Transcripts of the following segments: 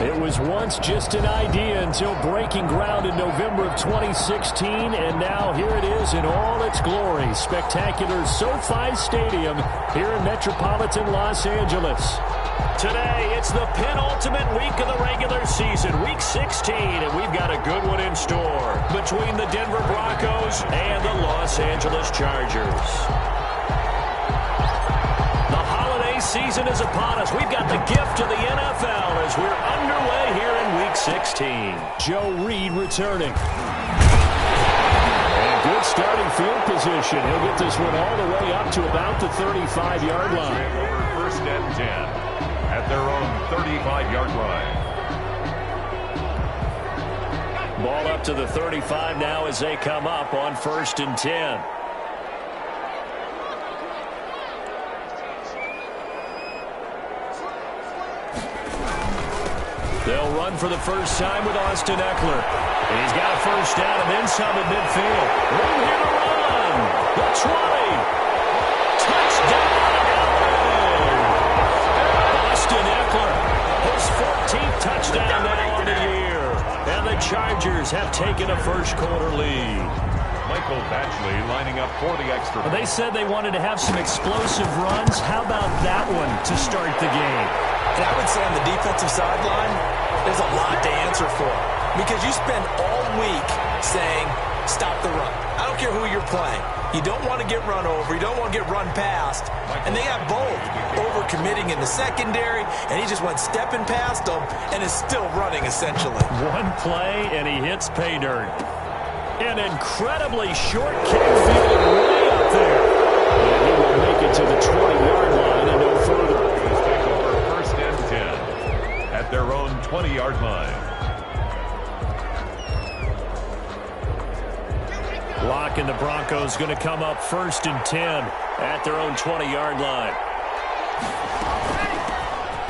It was once just an idea until breaking ground in November of 2016, and now here it is in all its glory. Spectacular SoFi Stadium here in metropolitan Los Angeles. Today, it's the penultimate week of the regular season, Week 16, and we've got a good one in store between the Denver Broncos and the Los Angeles Chargers. The holiday season is upon us. We've got the gift of the NFL as we're underway here in Week 16. Joe Reed returning. And good starting field position. He'll get this one all the way up to about the 35-yard line. Over first and 10. At their own 35-yard line. Ball up to the 35 now as they come up on first and 10. They'll run for the first time with Austin Eckler. And he's got a first down and then some at midfield. Room here to run. The 20. Touchdown. Austin Eckler, his 14th touchdown now on the year. And the Chargers have taken a first-quarter lead. Michael Batchley lining up for the extra. They said they wanted to have some explosive runs. How about that one to start the game? And I would say on the defensive sideline, there's a lot to answer for. Because you spend all week saying, stop the run. I don't care who you're playing. You don't want to get run over. You don't want to get run past. And they got both. Over-committing in the secondary, and he just went stepping past them and is still running, essentially. One play, and he hits pay dirt. An incredibly short kick field way up there. And he will make it to the 20-yard line and no further. He's taken over first and 10 at their own 20-yard line. Locke and the Broncos going to come up first and 10 at their own 20-yard line.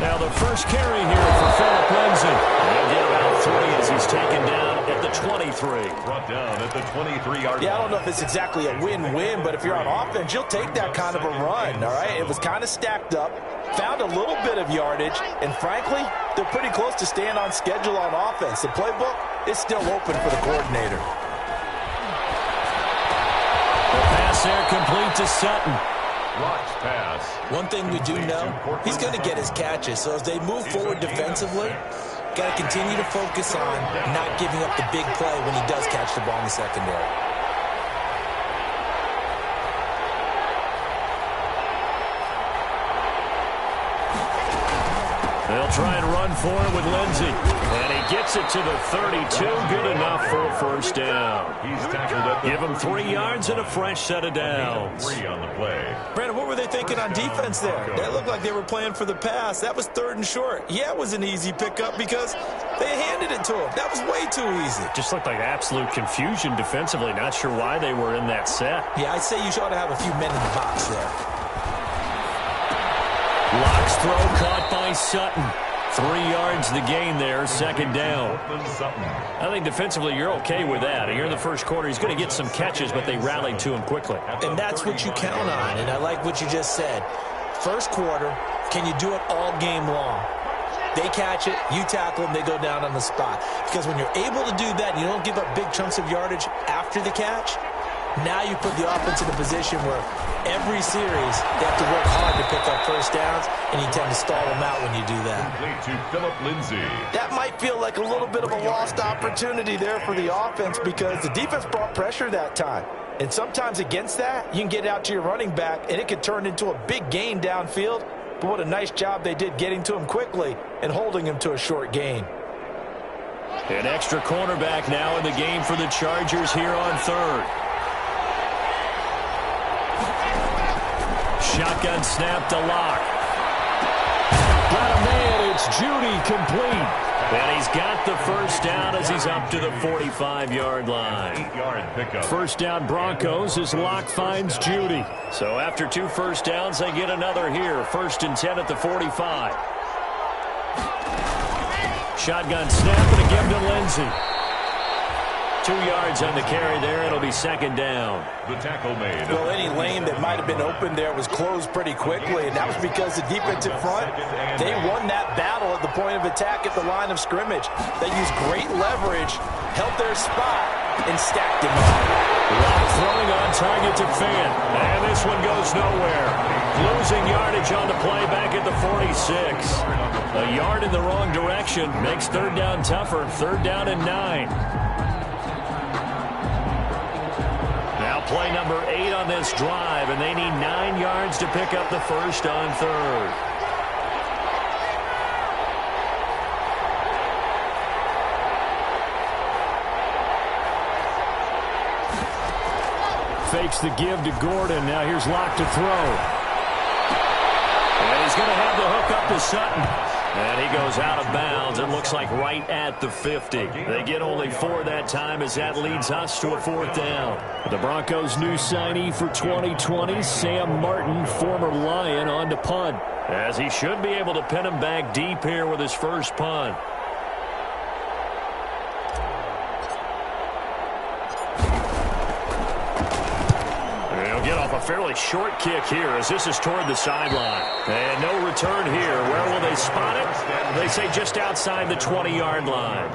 Now the first carry here for Philip Lindsay. He'll get about 3 as he's taken down at the 23. Brought down at the 23-yard line. Yeah, I don't know if it's exactly a win-win, but if you're on offense, you'll take that kind of a run, all right? It was kind of stacked up, found a little bit of yardage, and frankly, they're pretty close to staying on schedule on offense. The playbook is still open for the coordinator. The pass there complete to Sutton. Rock's pass. One thing we do know, he's going to get his catches. So as they move forward defensively, got to continue to focus on not giving up the big play when he does catch the ball in the secondary. They'll try and run for it with Lindsay. And he gets it to the 32. Good enough for a first down. He's tackled at the Give him 3 yards and a fresh set of downs. 3 on the play. Brandon, what were they thinking on defense there? That looked like they were playing for the pass. That was 3rd and short. Yeah, it was an easy pickup because they handed it to him. That was way too easy. Just looked like absolute confusion defensively. Not sure why they were in that set. Yeah, I'd say you ought to have a few men in the box there. Locke's throw caught by Sutton. 3 yards the gain there, second down. I think defensively you're okay with that. Here in the first quarter, he's going to get some catches, but they rallied to him quickly. And that's what you count on, and I like what you just said. First quarter, can you do it all game long? They catch it, you tackle them, they go down on the spot. Because when you're able to do that and you don't give up big chunks of yardage after the catch, now you put the offense in a position where every series they have to work hard to pick up first downs, and you tend to stall them out when you do that. Complete to Philip Lindsay. That might feel like a little bit of a lost opportunity there for the offense because the defense brought pressure that time. And sometimes against that, you can get out to your running back, and it could turn into a big gain downfield. But what a nice job they did getting to him quickly and holding him to a short gain. An extra cornerback now in the game for the Chargers here on 3rd. Shotgun snap to Locke. Got a man, it's Judy complete. And he's got the first down as he's up to the 45-yard line. 8-yard pickup. First down Broncos as Locke finds Judy. So after 2 first downs, they get another here. First and 10 at the 45. Shotgun snap and a give to Lindsay. 2 yards on the carry there. It'll be second down. The tackle made. Well, any lane that might have been open there was closed pretty quickly, and that was because the defensive front, they won that battle at the point of attack at the line of scrimmage. They used great leverage, held their spot, and stacked him up. Rock throwing on target to Fant. And this one goes nowhere. Losing yardage on the play back at the 46. A yard in the wrong direction makes third down tougher. Third down and 9. Now play number 8 on this drive, and they need 9 yards to pick up the first on third. Fakes the give to Gordon. Now here's Locke to throw. And he's going to have the hook up to Sutton. And he goes out of bounds. It looks like right at the 50. They get only 4 that time as that leads us to a fourth down. The Broncos' new signee for 2020, Sam Martin, former Lion, on to punt. As he should be able to pin him back deep here with his first punt. A fairly short kick here as this is toward the sideline. And no return here. Where will they spot it? They say just outside the 20-yard line.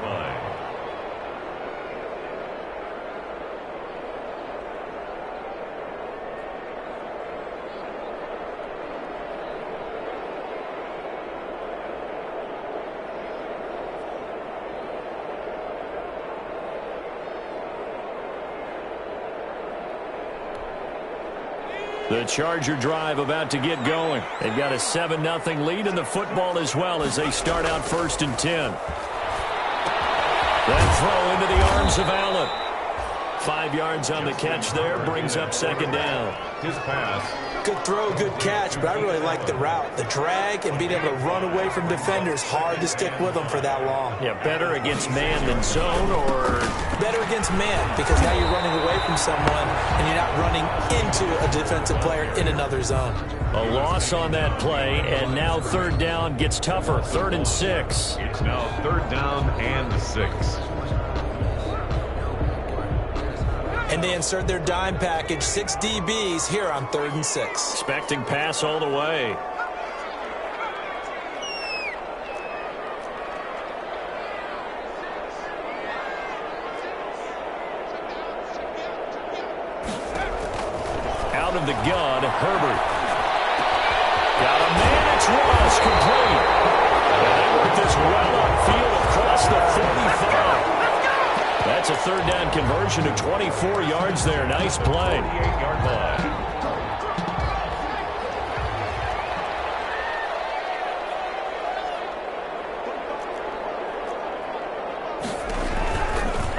The Charger drive about to get going. They've got a 7-0 lead in the football as well as they start out 1st and 10. That throw into the arms of Allen. 5 yards on the catch there, brings up second down. His pass. Good throw, good catch, but I really like the route. The drag and being able to run away from defenders, hard to stick with them for that long. Yeah, better against man than zone, or? Better against man, because now you're running away from someone and you're not running into a defensive player in another zone. A loss on that play, and now third down gets tougher. 3rd and 6. It's now 3rd down and 6. And they insert their dime package, 6 DBs here on 3rd and 6. Expecting pass all the way. Out of the gun, Herbert. Got a man, it's Ross, complete. And they work this well upfield across the 45. That's a 3rd down conversion of 24 yards there. Nice play. 28-yard line.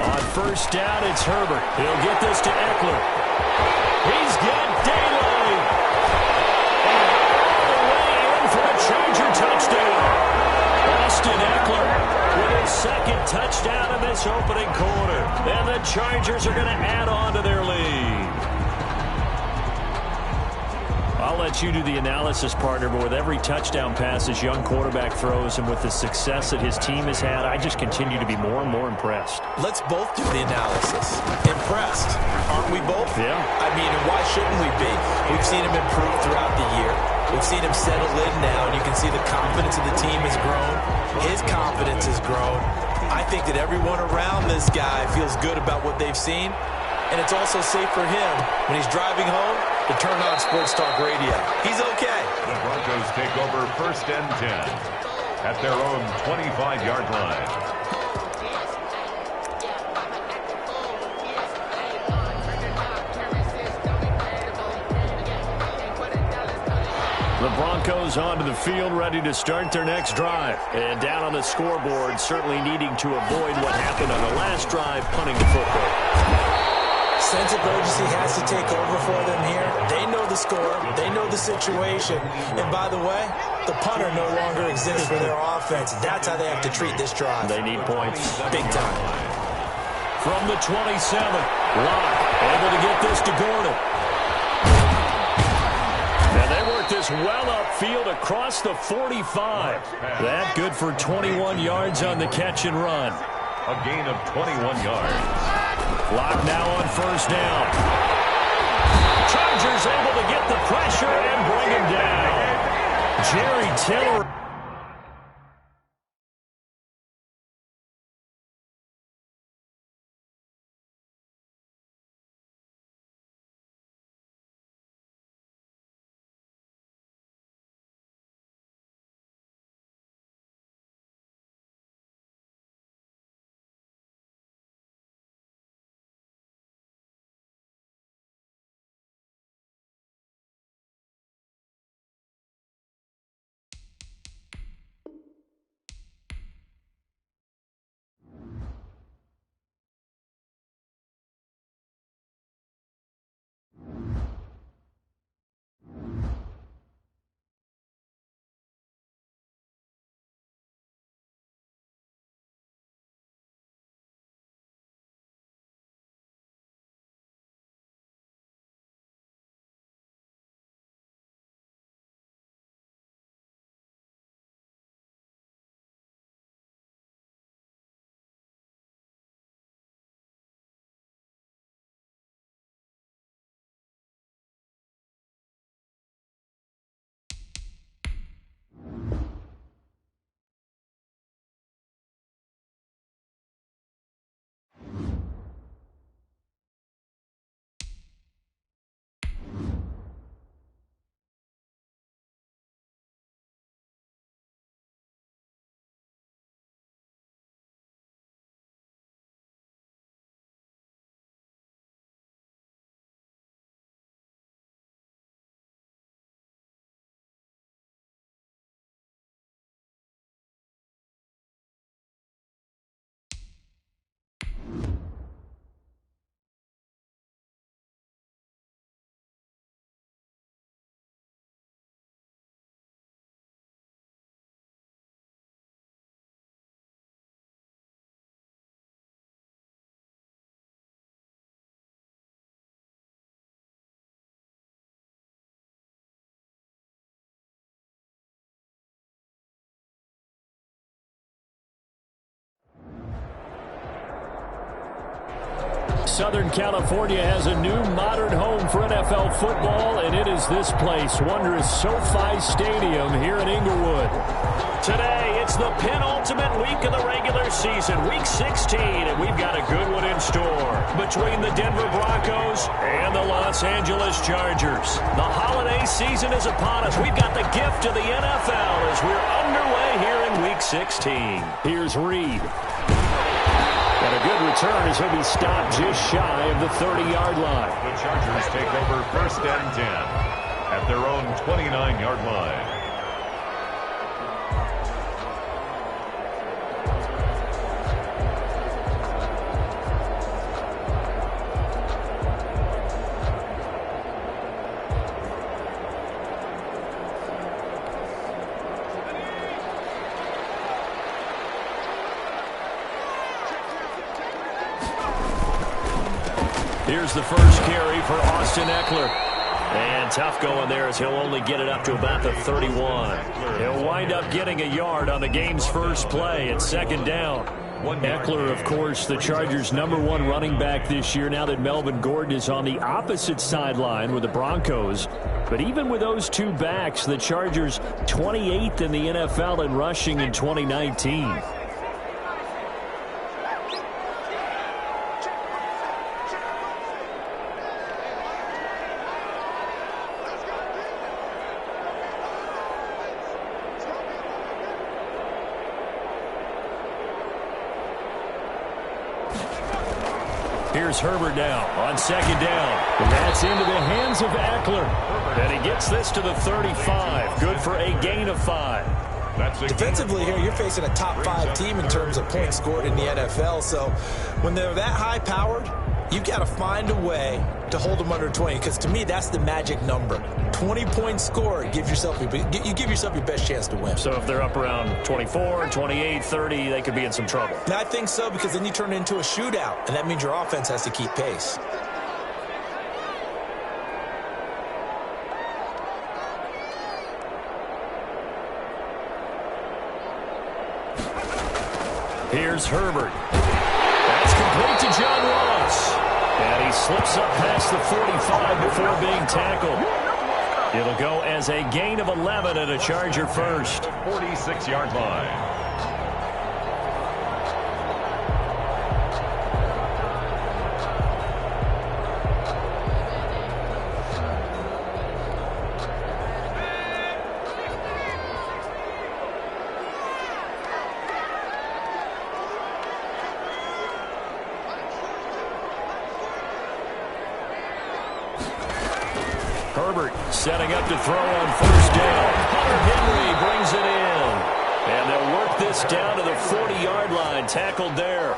On 1st down, it's Herbert. He'll get this to Eckler. He's got daylight. And all the way in for a Charger touchdown. Austin Eckler with his 2nd touchdown of this opening quarter. And the Chargers are going to add on to their lead. I'll let you do the analysis, partner, but with every touchdown pass his young quarterback throws and with the success that his team has had, I just continue to be more and more impressed. Let's both do the analysis. Impressed. Aren't we both? Yeah. I mean, and why shouldn't we be? We've seen him improve throughout the year. We've seen him settle in now, and you can see the confidence of the team has grown. His confidence has grown. I think that everyone around this guy feels good about what they've seen, and it's also safe for him when he's driving home to turn on Sports Talk Radio. He's okay. The Broncos take over 1st and 10 at their own 25-yard line. The Broncos onto the field, ready to start their next drive. And down on the scoreboard, certainly needing to avoid what happened on the last drive, punting the football. Sense of urgency has to take over for them here. They know the score. They know the situation. And by the way, the punter no longer exists for their offense. That's how they have to treat this drive. They need points. Big time. From the 27, Locke able to get this to Gordon. And they work this well upfield across the 45. That good for 21 yards on the catch and run. A gain of 21 yards. Clock now on first down. Chargers able to get the pressure and bring him down. Jerry Tiller. Southern California has a new modern home for NFL football, and it is this place, wondrous SoFi Stadium here in Inglewood. Today, it's the penultimate week of the regular season, Week 16, and we've got a good one in store between the Denver Broncos and the Los Angeles Chargers. The holiday season is upon us. We've got the gift of the NFL as we're underway here in Week 16. Here's Reed. And a good return as he'll be stopped just shy of the 30-yard line. The Chargers take over first and 10 at their own 29-yard line. Here's the first carry for Austin Eckler. And tough going there as he'll only get it up to about the 31. He'll wind up getting a yard on the game's first play at second down. Eckler, of course, the Chargers' #1 running back this year now that Melvin Gordon is on the opposite sideline with the Broncos. But even with those two backs, the Chargers 28th in the NFL in rushing in 2019. Here's Herbert now on second down. And that's into the hands of Eckler. And he gets this to the 35. Good for a gain of 5. Defensively here, you're facing a top 5 team in terms of points scored in the NFL. So when they're that high-powered, you've got to find a way to hold them under 20. Because to me, that's the magic number. 20 points scored, you give yourself your best chance to win. So if they're up around 24, 28, 30, they could be in some trouble. And I think so, because then you turn it into a shootout, and that means your offense has to keep pace. Here's Herbert. That's complete to John Ross. And he slips up past the 45 before being tackled. It'll go as a gain of 11 and a Charger first. 46-yard line. Herbert setting up to throw on first down. Hunter Henry brings it in. And they'll work this down to the 40-yard line. Tackled there.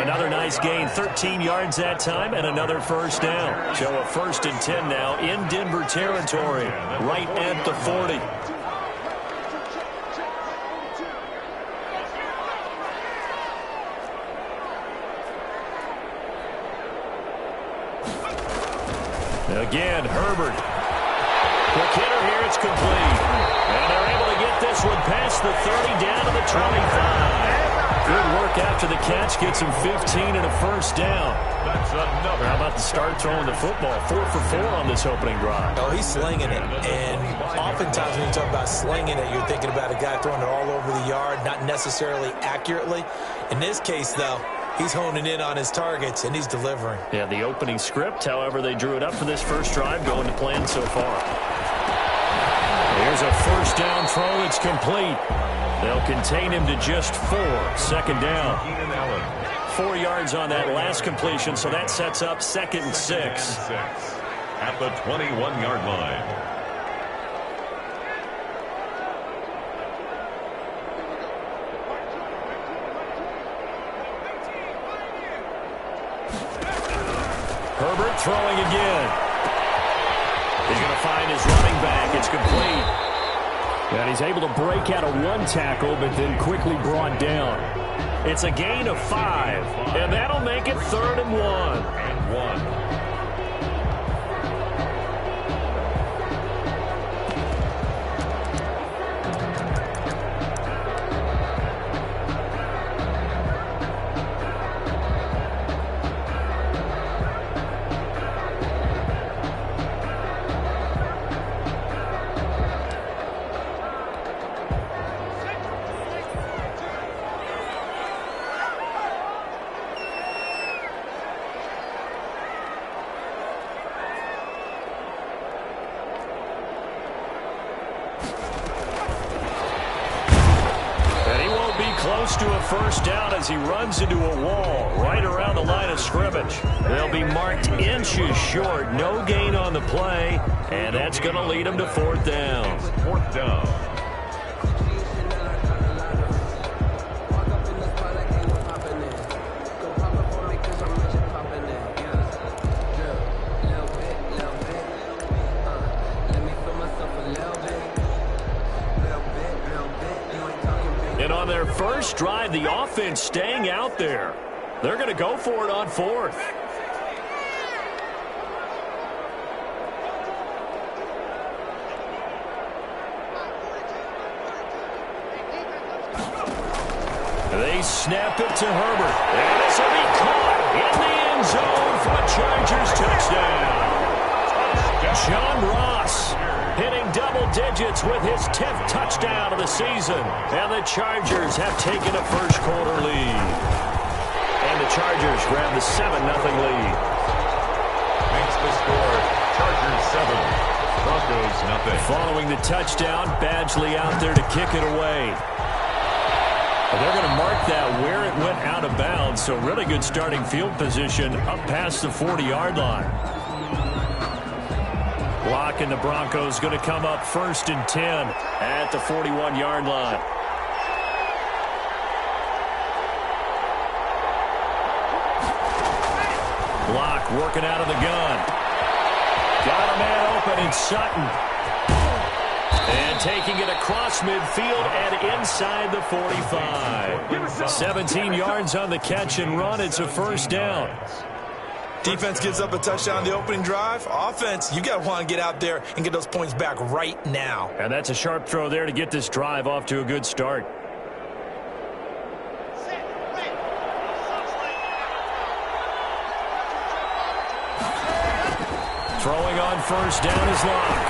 Another nice gain. 13 yards that time and another first down. So a 1st and 10 now in Denver territory. Right at the 40. Again, Herbert. Quick hitter here, it's complete. And they're able to get this one past the 30 down to the 25. Good work after the catch. Gets him 15 and a first down. That's another. How about the start throwing the football? 4 for 4 on this opening drive. Oh, he's slinging it. And oftentimes when you talk about slinging it, you're thinking about a guy throwing it all over the yard, not necessarily accurately. In this case, though, he's honing in on his targets, and he's delivering. Yeah, the opening script, however, they drew it up for this first drive, going to plan so far. Here's a first down throw that's complete. They'll contain him to just 4. 2nd down. 4 yards on that last completion, so that sets up 2nd and 6. At the 21-yard line. Herbert throwing again. He's going to find his running back. It's complete. And he's able to break out of 1 tackle, but then quickly brought down. It's a gain of 5, and that'll make it 3rd and 1. Close to a first down as he runs into a wall right around the line of scrimmage. They'll be marked inches short. No gain on the play, and that's going to lead him to 4th down. 4th down. And on their first drive, the offense staying out there. They're going to go for it on 4th. They snap it to Herbert. And this will be caught in the end zone for a Chargers touchdown. John Ross hitting double digits with his 10th touchdown of the season. And the Chargers have taken a first-quarter lead. And the Chargers grab the 7-0 lead. Makes the score Chargers 7, Broncos nothing. Following the touchdown, Badgley out there to kick it away. They're going to mark that where it went out of bounds, so really good starting field position up past the 40-yard line. Block and the Broncos going to come up 1st and 10 at the 41-yard line. Block working out of the gun. Got a man open in Sutton. And taking it across midfield and inside the 45. 17 yards on the catch and run. It's a first down. Defense gives up a touchdown on the opening drive. Offense, you got to want to get out there and get those points back right now. And that's a sharp throw there to get this drive off to a good start. Throwing on first down is Locke.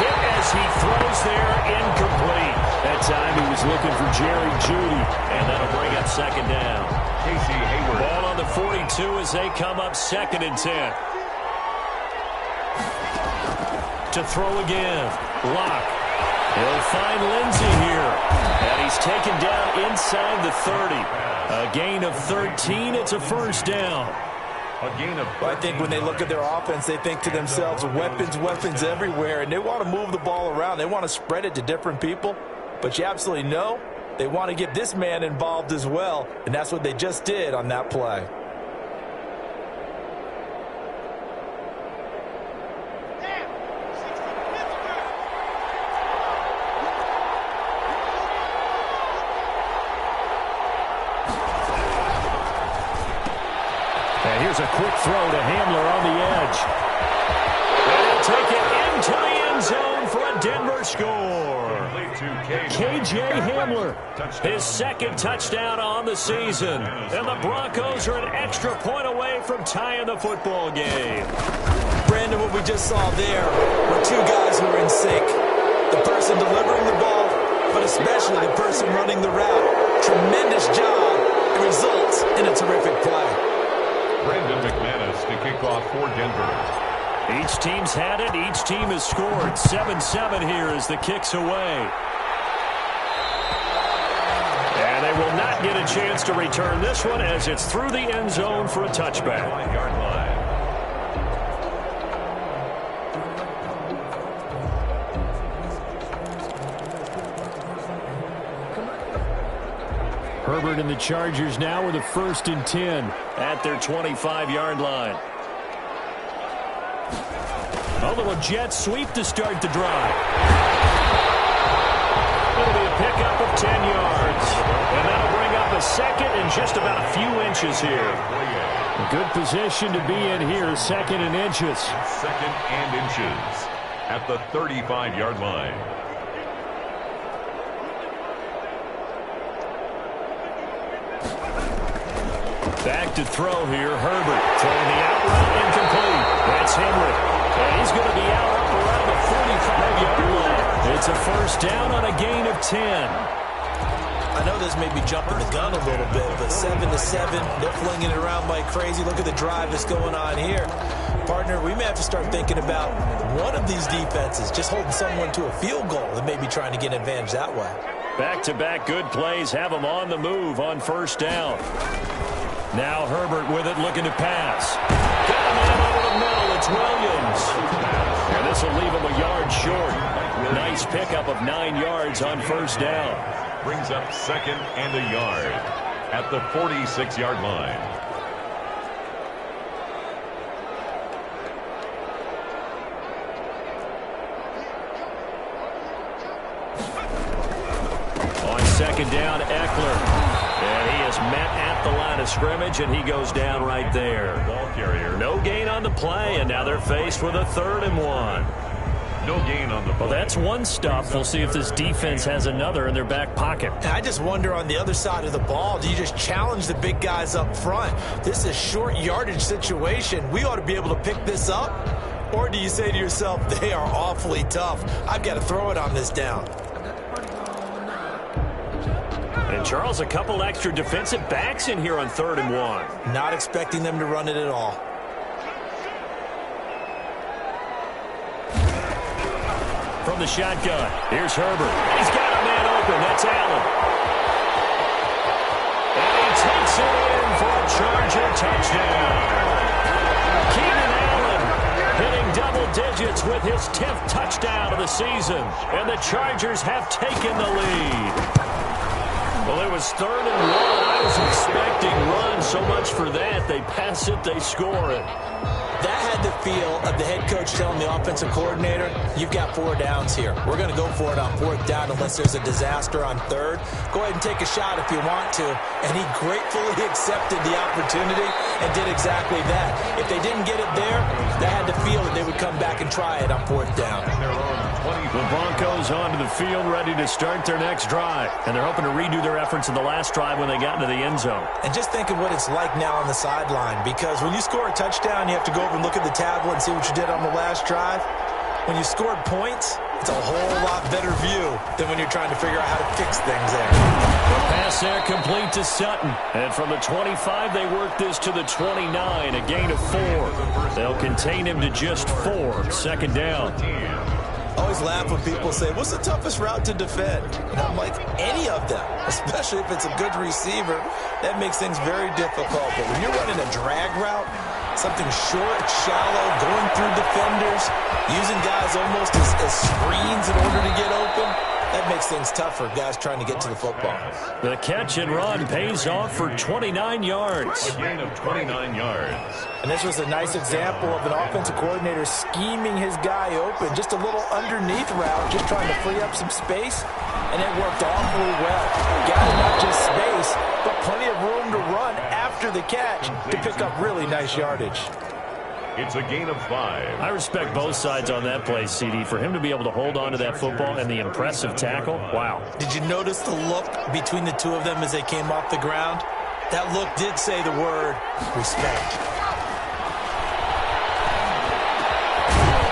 Hit as he throws there, incomplete. That time he was looking for Jerry Jeudy, and that'll bring up second down. Casey Hayward. Ball on the 42 as they come up 2nd and 10. To throw again, Locke. He'll find Lindsey here, and he's taken down inside the 30. A gain of 13, it's a first down. A gain of 13. I think when they look at their offense, they think to themselves, weapons everywhere, and they want to move the ball around. They want to spread it to different people, but you absolutely know they want to get this man involved as well, and that's what they just did on that play. And here's a quick throw to Hamler on the edge. And he'll take it into the end zone for a Denver score. K.J. Hamler, his 2nd touchdown on the season. And the Broncos are an extra point away from tying the football game. Brandon, what we just saw there were two guys who were in sync. The person delivering the ball, but especially the person running the route. Tremendous job. It results in a terrific play. Brandon McManus to kick off for Denver. Each team's had it. Each team has scored. 7-7 here as the kick's away. And they will not get a chance to return this one as it's through the end zone for a touchback. 5-yard line. Herbert and the Chargers now with a 1st and 10 at their 25-yard line. A little jet sweep to start the drive. It'll be a pickup of 10 yards. And that'll bring up a 2nd and just about a few inches here. A good position to be in here, 2nd and inches. 2nd and inches at the 35-yard line. Back to throw here, Herbert. Throwing the out route incomplete. That's Henry. And he's going to be out up around the 45-yard line. It's a first down on a gain of 10. I know this may be jumping the gun a little bit, but 7-7, they're flinging it around like crazy. Look at the drive that's going on here. Partner, we may have to start thinking about one of these defenses just holding someone to a field goal and maybe trying to get an advantage that way. Back-to-back good plays have them on the move on first down. Now Herbert with it, looking to pass. Got him in over the middle. It's Williams. And this will leave him a yard short. Nice pickup of 9 yards on first down. Brings up 2nd and a yard at the 46-yard line. On 2nd down, Eckler. And he is met at the line of scrimmage, and he goes down right there. Ball carrier. No gain on the play, and now they're faced with a 3rd and 1. No gain on the play. Well, that's one stuff. We'll see if this defense has another in their back pocket. And I just wonder on the other side of the ball, do you just challenge the big guys up front? This is a short yardage situation. We ought to be able to pick this up. Or do you say to yourself, they are awfully tough. I've got to throw it on this down. And Charles, a couple extra defensive backs in here on 3rd and 1. Not expecting them to run it at all. From the shotgun, here's Herbert. He's got a man open. That's Allen. And he takes it in for a Charger touchdown. Keenan Allen hitting double digits with his 10th touchdown of the season. And the Chargers have taken the lead. Well, it was 3rd and 1. I was expecting run. So much for that. They pass it, they score it. That had the feel of the head coach telling the offensive coordinator, you've got 4 downs here. We're going to go for it on 4th down unless there's a disaster on 3rd. Go ahead and take a shot if you want to. And he gratefully accepted the opportunity and did exactly that. If they didn't get it there, they had the feel that they would come back and try it on 4th down. Their own The Broncos onto the field, ready to start their next drive. And they're hoping to redo their efforts in the last drive when they got into the end zone. And just think of what it's like now on the sideline, because when you score a touchdown, you have to go over and look at the tablet and see what you did on the last drive. When you scored points, it's a whole lot better view than when you're trying to figure out how to fix things there. The pass there complete to Sutton. And from the 25, they work this to the 29, a gain of 4. They'll contain him to just 4, second down. I always laugh when people say, what's the toughest route to defend? And I'm like, any of them, especially if it's a good receiver. That makes things very difficult. But when you're running a drag route, something short, shallow, going through defenders, using guys almost as screens in order to get open, that makes things tougher, guys trying to get to the football. The catch and run pays off for 29 yards. A gain of 29 yards. And this was a nice example of an offensive coordinator scheming his guy open. Just a little underneath route, just trying to free up some space, and it worked awfully well. Got him not just space, but plenty of room to run after the catch to pick up really nice yardage. It's a gain of 5. I respect both sides on that play, CD. For him to be able to hold on to that football and the impressive tackle, wow. Did you notice the look between the two of them as they came off the ground? That look did say the word respect.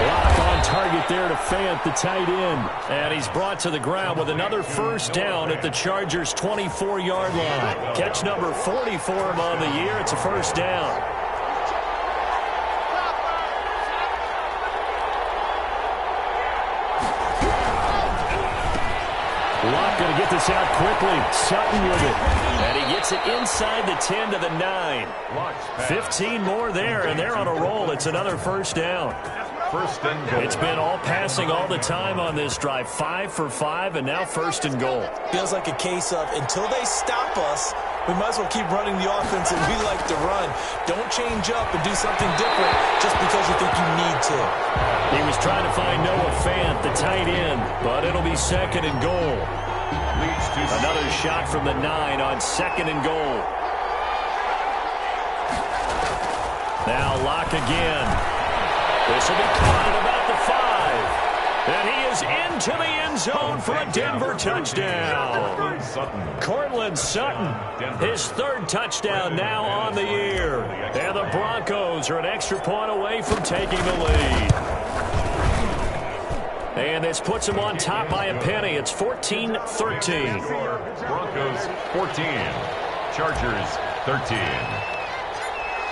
Block on target there to Fant, the tight end. And he's brought to the ground with another first down at the Chargers' 24-yard line. Catch number 40 for him on the year. It's a first down. Locke going to get this out quickly. Sutton with it. And he gets it inside the 10 to the 9. 15 more there, and they're on a roll. It's another first down. First and goal. It's been all passing all the time on this drive. 5 for 5, and now first and goal. Feels like a case of until they stop us, we might as well keep running the offense that we like to run. Don't change up and do something different just because you think you need to. He was trying to find Noah Fant, the tight end, but it'll be second and goal. Another shot from the 9 on second and goal. Now Locke again. This will be caught at about the 5. And he is into the end zone for a Denver touchdown. Cortland Sutton, his 3rd touchdown now on the year. And the Broncos are an extra point away from taking the lead. And this puts him on top by a penny. It's 14-13. Broncos 14. Chargers 13.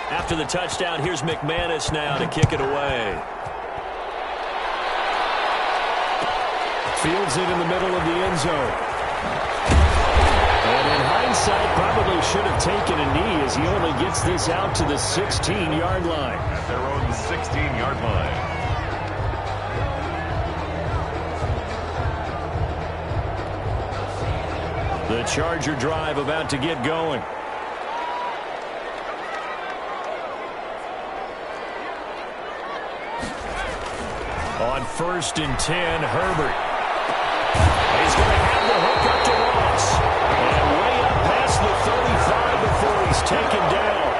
After the touchdown, here's McManus now to kick it away. Fields it in the middle of the end zone. And in hindsight, probably should have taken a knee as he only gets this out to the 16-yard line. At their own 16-yard line. The Charger drive about to get going. On 1st and 10, Herbert. He's going to have the hook up to Ross. And way up past the 35 before he's taken down.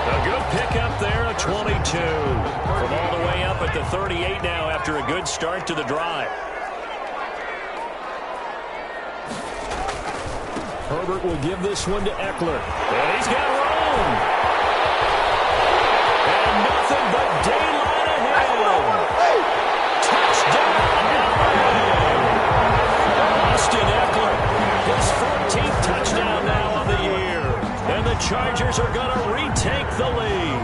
A good pickup there, a 22. From all the way up at the 38 now after a good start to the drive. Herbert will give this one to Eckler. And he's got room. And nothing but daylight ahead. Touchdown. Austin Eckler, his 14th touchdown now on the year. And the Chargers are going to retake the lead.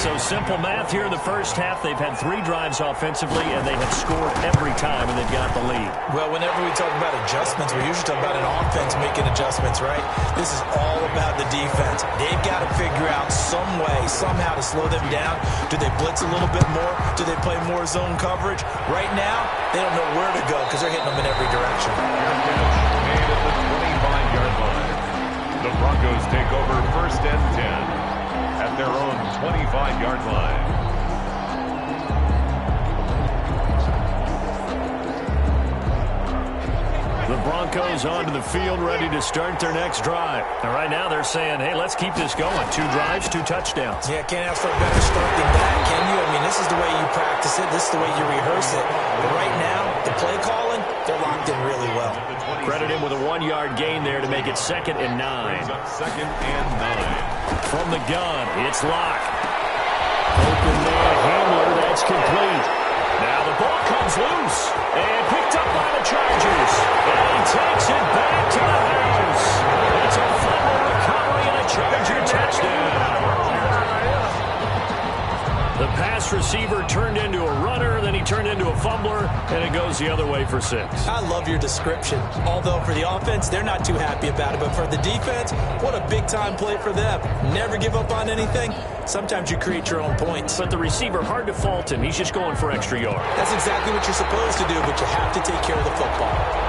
So simple math here in the first half. They've had 3 drives offensively, and they have scored every time, and they've got the lead. Well, whenever we talk about adjustments, we usually talk about an offense making adjustments, right? This is all about the defense. They've got to figure out some way, somehow to slow them down. Do they blitz a little bit more? Do they play more zone coverage? Right now, they don't know where to go because they're hitting them in every direction. Made at the 25-yard line. The Broncos take over 1st and 10. At their own 25-yard line. The Broncos onto the field, ready to start their next drive. And right now they're saying, hey, let's keep this going. 2 drives, 2 touchdowns. Yeah, can't ask for a better start than that, can you? I mean, this is the way you practice it. This is the way you rehearse it. But right now, the play calling, they're locked in really well. Credit him with a 1-yard gain there to make it 2nd and 9. Second and 9. From the gun, it's Locke. Open man, Hamler, that's complete. Now the ball comes loose and picked up by the Chargers. And he takes it back to the house. It's a fumble recovery and a Charger touchdown. The pass receiver turned into a runner, then he turned into a fumbler, and it goes the other way for 6. I love your description. Although for the offense, they're not too happy about it. But for the defense, what a big-time play for them. Never give up on anything. Sometimes you create your own points. But the receiver, hard to fault him. He's just going for extra yards. That's exactly what you're supposed to do, but you have to take care of the football.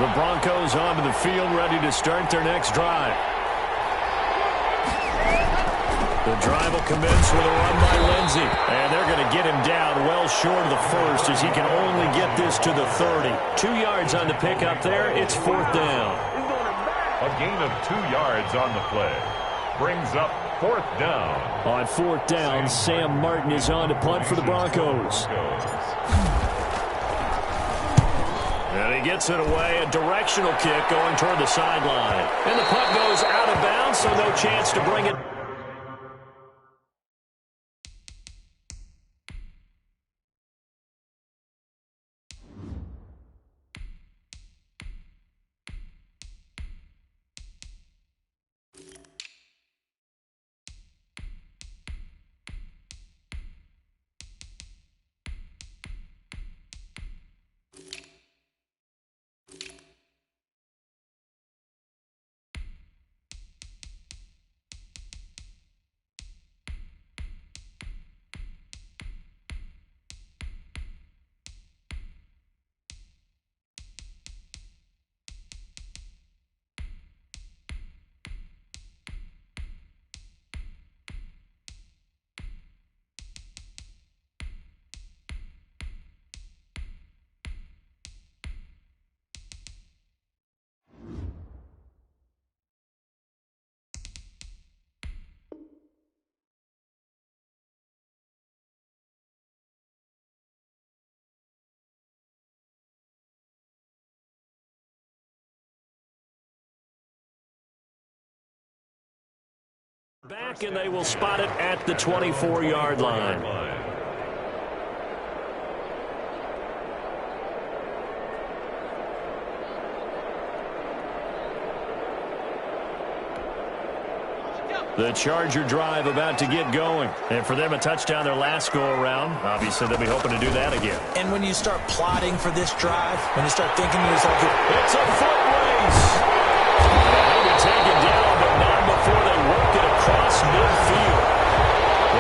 The Broncos onto the field, ready to start their next drive. The drive will commence with a run by Lindsey. And they're going to get him down well short of the first as he can only get this to the 30. 2 yards on the pickup there. It's 4th down. A gain of 2 yards on the play. Brings up 4th down. On 4th down, Sam Martin is on to punt for the Broncos. And he gets it away, a directional kick going toward the sideline. And the punt goes out of bounds, so no chance to bring it. Back, and they will spot it at the 24-yard line. The Charger drive about to get going. And for them, a touchdown their last go-around. Obviously, they'll be hoping to do that again. And when you start plotting for this drive, when you start thinking to yourself, it's a foot race. They'll be taken down, but not before they work it across midfield.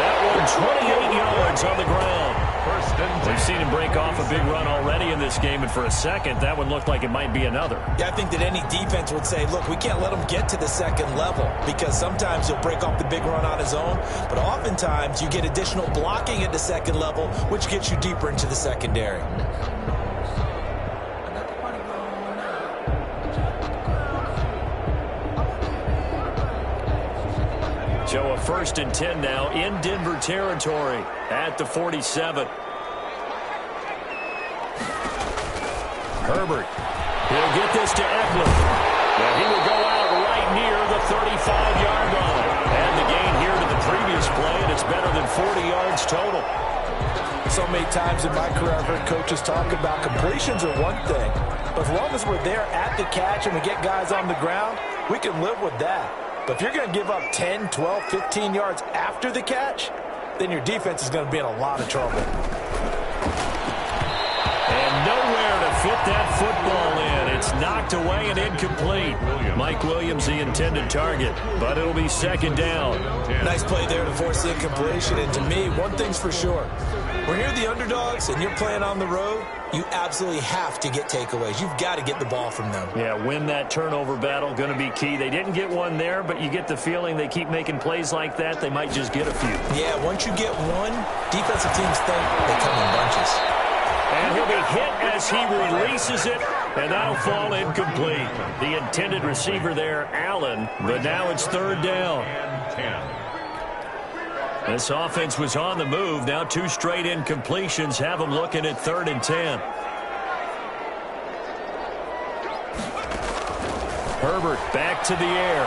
That one, 28 yards on the ground. We've seen him break off a big run already in this game, and for a second, that one looked like it might be another. Yeah, I think that any defense would say, look, we can't let him get to the second level, because sometimes he'll break off the big run on his own, but oftentimes you get additional blocking at the second level, which gets you deeper into the secondary. So a 1st and 10 now in Denver territory at the 47. Herbert. He'll get this to Eckler. And he will go out right near the 35-yard line. And the gain here to the previous play, and it's better than 40 yards total. So many times in my career I've heard coaches talk about completions are one thing, but as long as we're there at the catch and we get guys on the ground, we can live with that. But if you're going to give up 10, 12, 15 yards after the catch, then your defense is going to be in a lot of trouble. And nowhere to fit that football in. It's knocked away and incomplete. Mike Williams, the intended target, but it'll be 2nd down. Nice play there to force the incompletion. And to me, one thing's for sure. When you're the underdogs and you're playing on the road, you absolutely have to get takeaways. You've got to get the ball from them. Yeah, win that turnover battle, going to be key. They didn't get one there, but you get the feeling they keep making plays like that, they might just get a few. Yeah, once you get one, defensive teams think they come in bunches. And he'll be hit as he releases it, and that'll fall incomplete. The intended receiver there, Allen, but now it's third down. This offense was on the move. Now 2 straight incompletions have them looking at 3rd and 10. Herbert back to the air.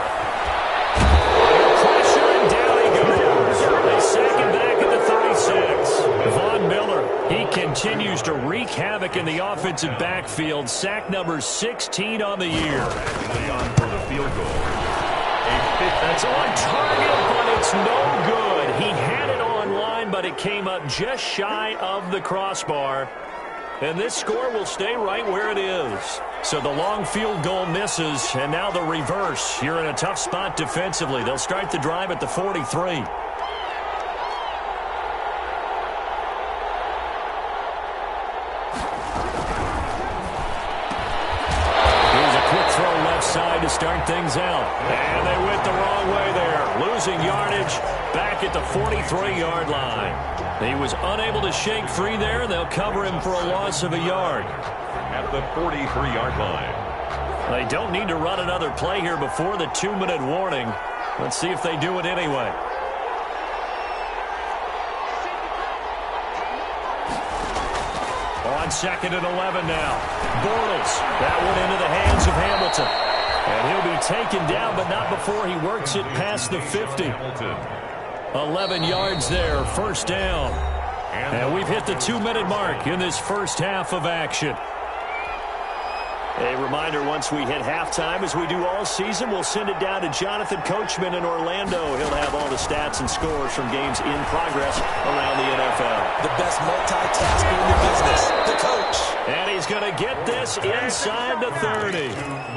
Pressure, and down he goes. They sack him back at the 36. Von Miller, he continues to wreak havoc in the offensive backfield. Sack number 16 on the year. On for the field goal. That's on target, but it's no good. He had it on line, but it came up just shy of the crossbar. And this score will stay right where it is. So the long field goal misses, and now the reverse. You're in a tough spot defensively. They'll start the drive at the 43. Side to start things out. And they went the wrong way there. Losing yardage back at the 43-yard line. He was unable to shake free there. They'll cover him for a loss of a yard. At the 43-yard line. They don't need to run another play here before the 2-minute warning. Let's see if they do it anyway. On 2nd and 11 now. Bortles. That one into the hands of Hamilton. And he'll be taken down, but not before he works it past the 50. 11 yards there, first down. And we've hit the 2-minute mark in this first half of action. A reminder, once we hit halftime, as we do all season, we'll send it down to Jonathan Coachman in Orlando. He'll have all the stats and scores from games in progress around the NFL. The best multitasker in the business, the coach. And he's going to get this inside the 30.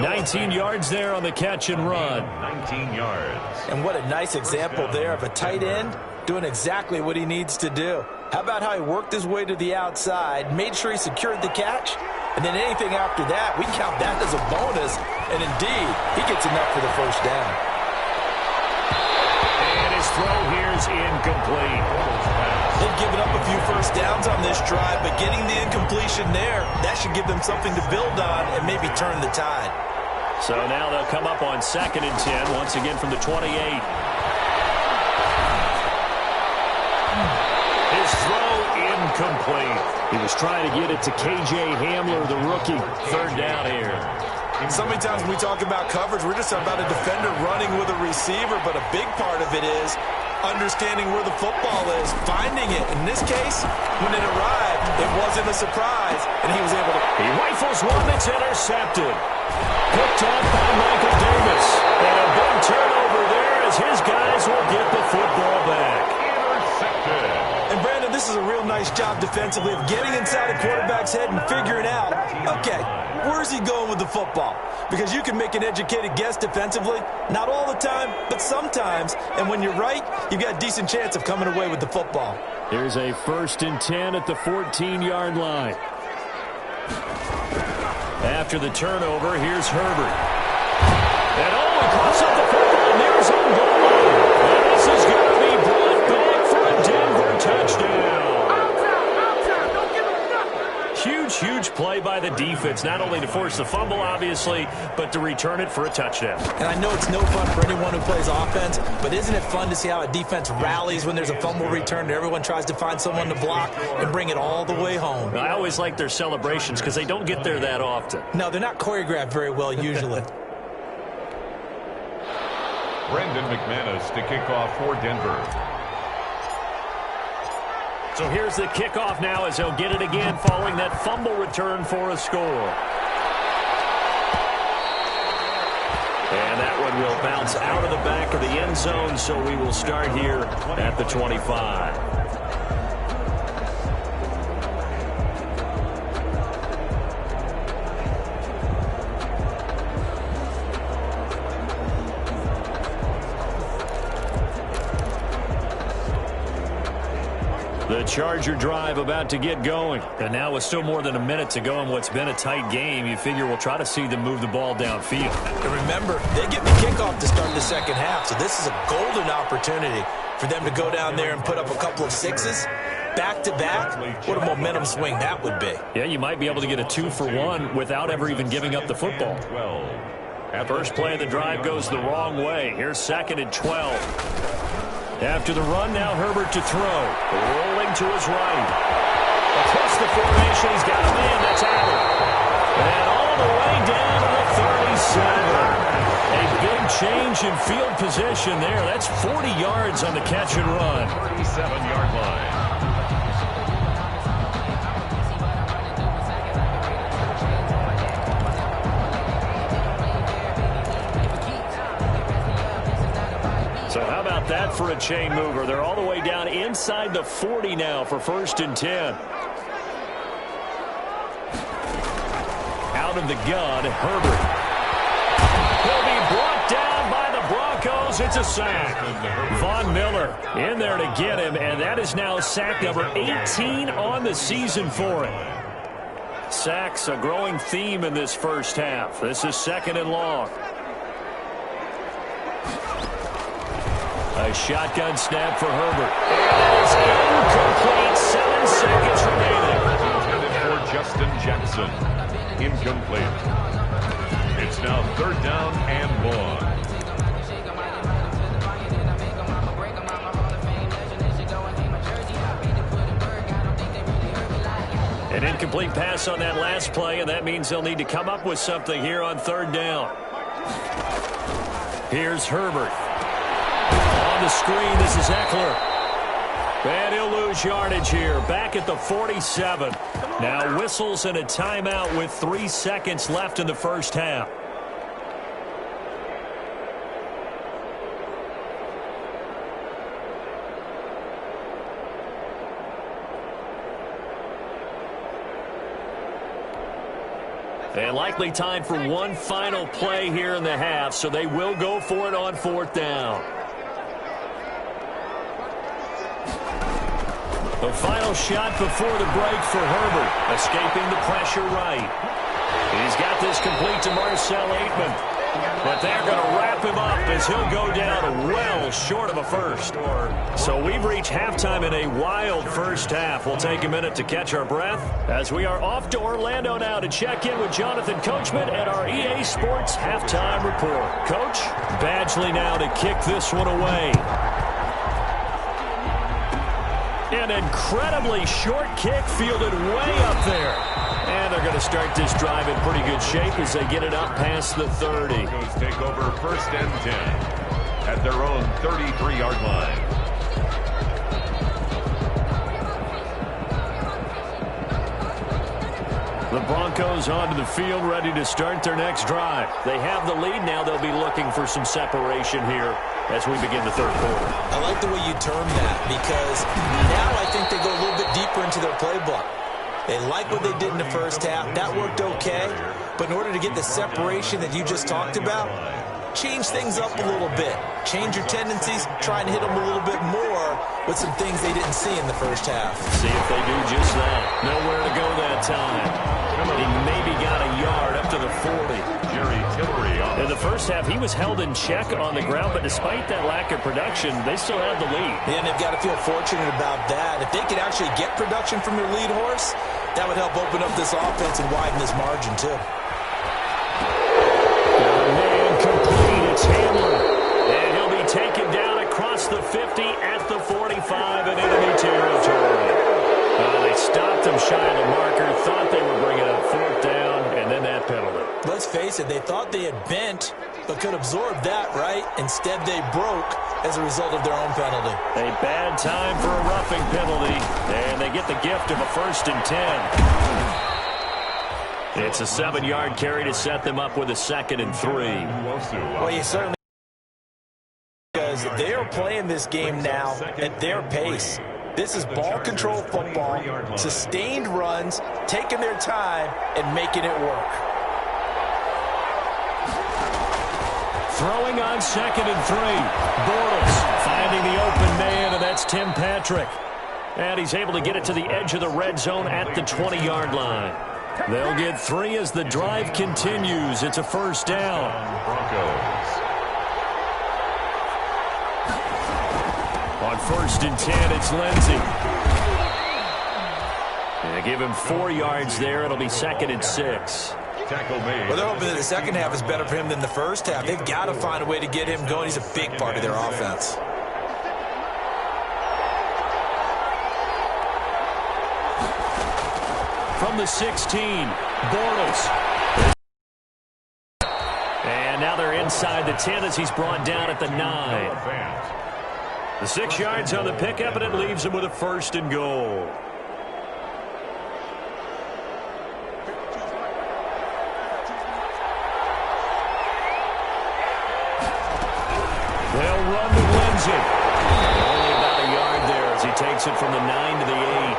19 yards there on the catch and run. 19 yards. And what a nice example there of a tight end doing exactly what he needs to do. How about how he worked his way to the outside, made sure he secured the catch, and then anything after that, we count that as a bonus. And indeed, he gets enough for the first down. And his throw here is incomplete. They've given up a few first downs on this drive, but getting the incompletion there, that should give them something to build on and maybe turn the tide. So now they'll come up on 2nd and 10, once again from the 28. His throw incomplete. He was trying to get it to K.J. Hamler, the rookie. Third down here. So many times when we talk about coverage, we're just about a defender running with a receiver, but a big part of it is understanding where the football is, finding it. In this case, when it arrived, it wasn't a surprise, and he was able to... He rifles one that's intercepted. Picked off by Michael Davis. And a big turnover there as his guys will get the football back. And Brandon, this is a real nice job defensively of getting inside a quarterback's head and figuring out, okay, where's he going with the football? Because you can make an educated guess defensively, not all the time, but sometimes. And when you're right, you've got a decent chance of coming away with the football. Here's a 1st and 10 at the 14-yard line. After the turnover, here's Herbert. And he pops up the football, and there's home goal line. And this is going to be brought back for a Denver touchdown. Huge play by the defense, not only to force the fumble, obviously, but to return it for a touchdown. And I know it's no fun for anyone who plays offense, but isn't it fun to see how a defense rallies when there's a fumble return and everyone tries to find someone to block and bring it all the way home? I always like their celebrations because they don't get there that often. No, they're not choreographed very well usually. Brendan McManus to kick off for Denver. So here's the kickoff now as he'll get it again following that fumble return for a score. And that one will bounce out of the back of the end zone, so we will start here at the 25. The Charger drive about to get going. And now with still more than a minute to go in what's been a tight game, you figure we'll try to see them move the ball downfield. And remember, they get the kickoff to start the second half, so this is a golden opportunity for them to go down there and put up a couple of sixes. Back-to-back, what a momentum swing that would be. Yeah, you might be able to get a 2-for-1 without ever even giving up the football. First play of the drive goes the wrong way. Here's 2nd and 12. After the run, now Herbert to throw. Rolling to his right. Across the formation, he's got a man that's Allen. And all the way down to the 37. A big change in field position there. That's 40 yards on the catch and run. 37-yard line. So how about that for a chain mover? They're all the way down inside the 40 now for 1st and 10. Out of the gun, Herbert. He'll be brought down by the Broncos. It's a sack. Von Miller in there to get him, and that is now sack number 18 on the season for him. Sacks a growing theme in this first half. This is 2nd and long. A shotgun snap for Herbert. And it's incomplete. 7 seconds remaining. Intended for Justin Jackson. Incomplete. It's now 3rd down and long. An incomplete pass on that last play, and that means they'll need to come up with something here on 3rd down. Here's Herbert. On the screen, this is Eckler. And he'll lose yardage here. Back at the 47. Now whistles and a timeout with 3 seconds left in the first half. And likely time for one final play here in the half, so they will go for it on 4th down. The final shot before the break for Herbert, escaping the pressure right. He's got this complete to Marcel Aitman. But they're going to wrap him up as he'll go down well short of a first. So we've reached halftime in a wild first half. We'll take a minute to catch our breath as we are off to Orlando now to check in with Jonathan Coachman at our EA Sports Halftime Report. Coach, Badgley now to kick this one away. An incredibly short kick fielded way up there. And they're going to start this drive in pretty good shape as they get it up past the 30. Broncos take over 1st and 10 at their own 33-yard line. The Broncos onto the field, ready to start their next drive. They have the lead now. They'll be looking for some separation here as we begin the 3rd quarter. I like the way you term that because now I think they go a little bit deeper into their playbook. They like what they did in the first half. That worked okay. But in order to get the separation that you just talked about, change things up a little bit. Change your tendencies, try and hit them a little bit more with some things they didn't see in the first half. See if they do just that. Nowhere to go that time. He maybe got a yard up to the 40. Jerry Tillery off. In the first half, he was held in check on the ground, but despite that lack of production, they still have the lead. Yeah, and they've got to feel fortunate about that. If they could actually get production from their lead horse, that would help open up this offense and widen this margin, too. Man complete. It's Hamlin. And he'll be taken down across the 50 at the 45 in enemy territory. They stopped him shy of the marker, thought they were bringing up 4th down, and then that penalty. Let's face it, they thought they had bent, but could absorb that, right? Instead, they broke as a result of their own penalty. A bad time for a roughing penalty, and they get the gift of a 1st and 10. It's a 7-yard carry to set them up with a 2nd and 3. Well, you certainly, because they are playing this game now at their pace. This is ball control football, sustained runs, taking their time, and making it work. Throwing on 2nd and 3. Bortles finding the open man, and that's Tim Patrick. And he's able to get it to the edge of the red zone at the 20-yard line. They'll get 3 as the drive continues. It's a first down. Broncos. On 1st and 10, it's Lindsey. They give him 4 yards there. It'll be 2nd and 6. Tackle made. Well, they're hoping that the second half is better for him than the first half. They've got to find a way to get him going. He's a big part of their offense. From the 16, Bortles. And now they're inside the 10 as he's brought down at the 9. The 6 yards on the pickup, and it leaves him with a 1st and goal. They'll run to Lindsey. Only about a yard there as he takes it from the 9 to the 8.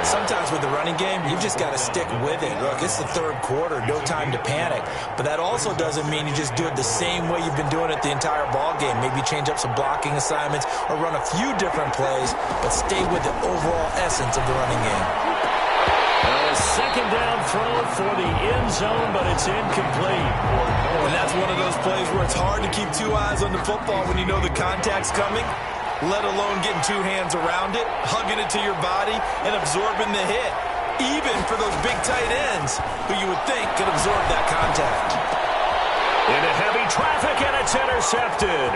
Sometimes with the running game, you've just got to stick with it. Look, it's the 3rd quarter, no time to panic. But that also doesn't mean you just do it the same way you've been doing it the entire ball game. Maybe change up some blocking assignments or run a few different plays, but stay with the overall essence of the running game. A 2nd down throw for the end zone, but it's incomplete. And that's one of those plays where it's hard to keep 2 eyes on the football when you know the contact's coming, let alone getting 2 hands around it, hugging it to your body, and absorbing the hit, even for those big tight ends who you would think could absorb that contact. Into heavy traffic, and it's intercepted.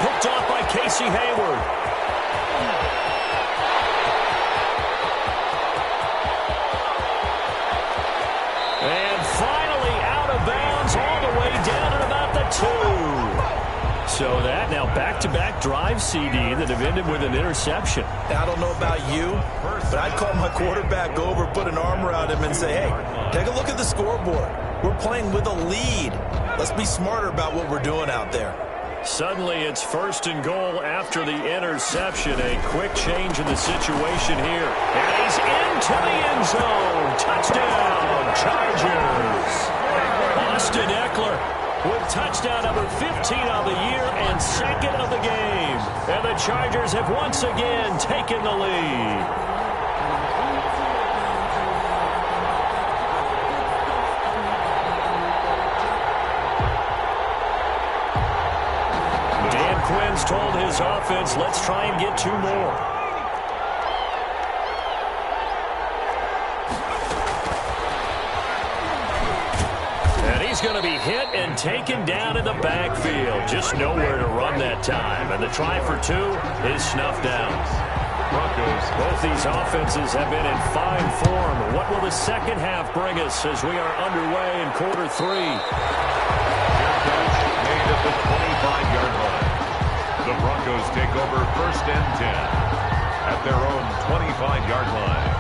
Picked off by Casey Hayward. And finally out of bounds all the way down at about the 2. So that now back-to-back drive CD that have ended with an interception. Now, I don't know about you, but I'd call my quarterback over, put an arm around him, and say, hey, take a look at the scoreboard. We're playing with a lead. Let's be smarter about what we're doing out there. Suddenly, it's 1st and goal after the interception. A quick change in the situation here. And he's into the end zone. Touchdown, Chargers. Austin Eckler with touchdown number 15 of the year and 2nd of the game. And the Chargers have once again taken the lead. Quinn's told his offense, let's try and get 2 more. And he's going to be hit and taken down in the backfield. Just nowhere to run that time. And the try for 2 is snuffed out. Broncos. Both these offenses have been in fine form. What will the second half bring us as we are underway in quarter 3? Made at the 25-yard line. The Broncos take over 1st and 10 at their own 25-yard line.